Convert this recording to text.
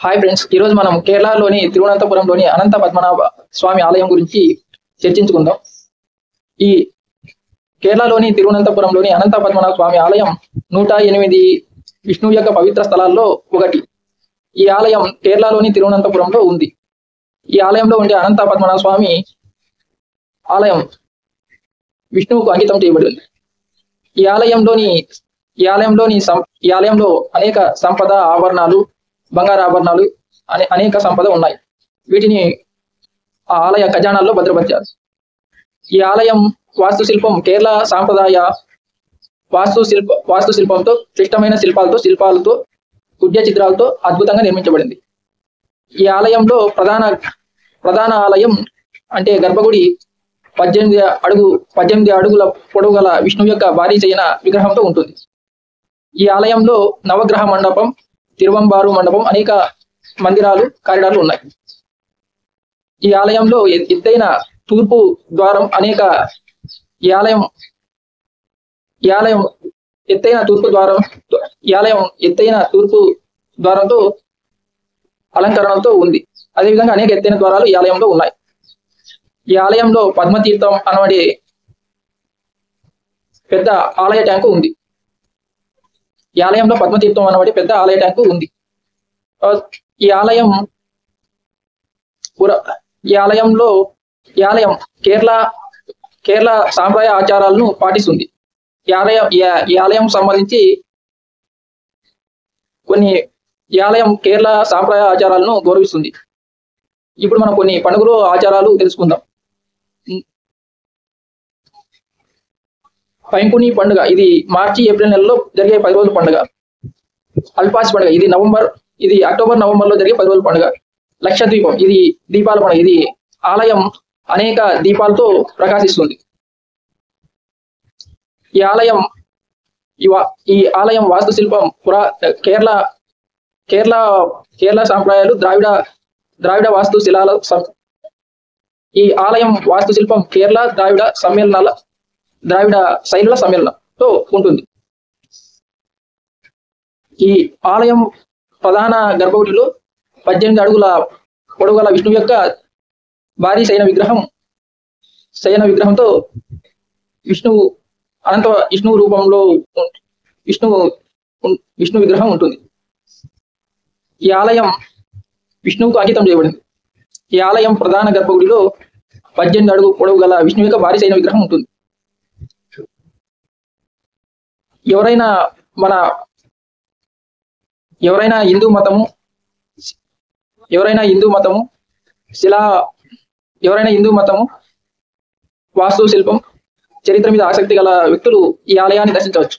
Hi friends, ఈరోజు మనం కేరళలోని తిరువనంతపురంలోని అనంత పద్మనాభ స్వామి ఆలయం గురించి చర్చించుకుందాం. ఈ కేరళలోని తిరువనంతపురంలోని అనంత పద్మనాభ స్వామి ఆలయం 108 విష్ణువు యొక్క పవిత్ర స్థలాల్లో ఒకటి. ఈ ఆలయం కేరళలోని తిరువనంతపురంలో ఉంది. ఈ ఆలయంలో ఉండే అనంత పద్మనాభ స్వామి ఆలయం విష్ణువుకు అంకితం చేయబడింది. ఈ ఆలయంలో అనేక సంపద ఆభరణాలు, బంగారు ఆభరణాలు అనేక సంపద ఉన్నాయి. వీటిని ఆ ఆలయ ఖజానాల్లో భద్రపరిచారు. ఈ ఆలయం వాస్తుశిల్పం కేరళ సాంప్రదాయ వాస్తుశిల్పంతో క్లిష్టమైన శిల్పాలతో కుడ్య చిత్రాలతో అద్భుతంగా నిర్మించబడింది. ఈ ఆలయంలో ప్రధాన ఆలయం అంటే గర్భగుడి 18 అడుగుల పొడవు గల విష్ణువు యొక్క భారీ చైన విగ్రహంతో ఉంటుంది. ఈ ఆలయంలో నవగ్రహ మండపం, తిరువంబారు మండపం, అనేక మందిరాలు, కారిడార్లు ఉన్నాయి. ఈ ఆలయంలో ఎత్తైన తూర్పు ద్వారం ఎత్తైన తూర్పు ద్వారంతో అలంకరణలతో ఉంది. అదేవిధంగా అనేక ఎత్తైన ద్వారాలు ఈ ఆలయంలో ఉన్నాయి. ఈ ఆలయంలో పద్మతీర్థం అనబడే పెద్ద ఆలయ ట్యాంకు ఉంది. ఈ ఆలయంలో పద్మతీర్థం అనబడి పెద్ద ఆలయ ట్యాంకు ఉంది. ఈ ఆలయం కేరళ సాంప్రదాయ ఆచారాలను పాటిస్తుంది. ఈ ఆలయం సంబంధించి ఈ ఆలయం కేరళ సాంప్రదాయ ఆచారాలను గౌరవిస్తుంది. ఇప్పుడు మనం కొన్ని పండుగలు, ఆచారాలు తెలుసుకుందాం. పైంకుని పండుగ, ఇది మార్చి ఏప్రిల్ నెలలో జరిగే 10 రోజుల పండుగ. అల్పాసి పండుగ, ఇది అక్టోబర్ నవంబర్లో జరిగే 10 రోజుల పండుగ. లక్షద్వీపం, ఇది దీపాల పండుగ. ఇది ఆలయం అనేక దీపాలతో ప్రకాశిస్తుంది. ఈ ఆలయం వాస్తుశిల్పం కేరళ సాంప్రదాయాలు ద్రావిడ వాస్తు శిలాల ఈ ఆలయం వాస్తుశిల్పం కేరళ ద్రావిడ శైలుల సమ్మేళనంతో ఉంటుంది. ఈ ఆలయం ప్రధాన గర్భగుడిలో 18 అడుగుల పొడవు గల విష్ణువు యొక్క భారీ శయన విగ్రహంతో విష్ణువు రూపంలో విష్ణు విగ్రహం ఉంటుంది. ఈ ఆలయం విష్ణువుకు అంకితం చేయబడింది. ఈ ఆలయం ప్రధాన గర్భగుడిలో 18 అడుగు పొడవు గల విష్ణువు యొక్క భారీ శయన విగ్రహం ఉంటుంది. ఎవరైనా హిందూ మతము వాస్తు శిల్పం చరిత్ర మీద ఆసక్తి గల వ్యక్తులు ఈ ఆలయాన్ని దర్శించవచ్చు.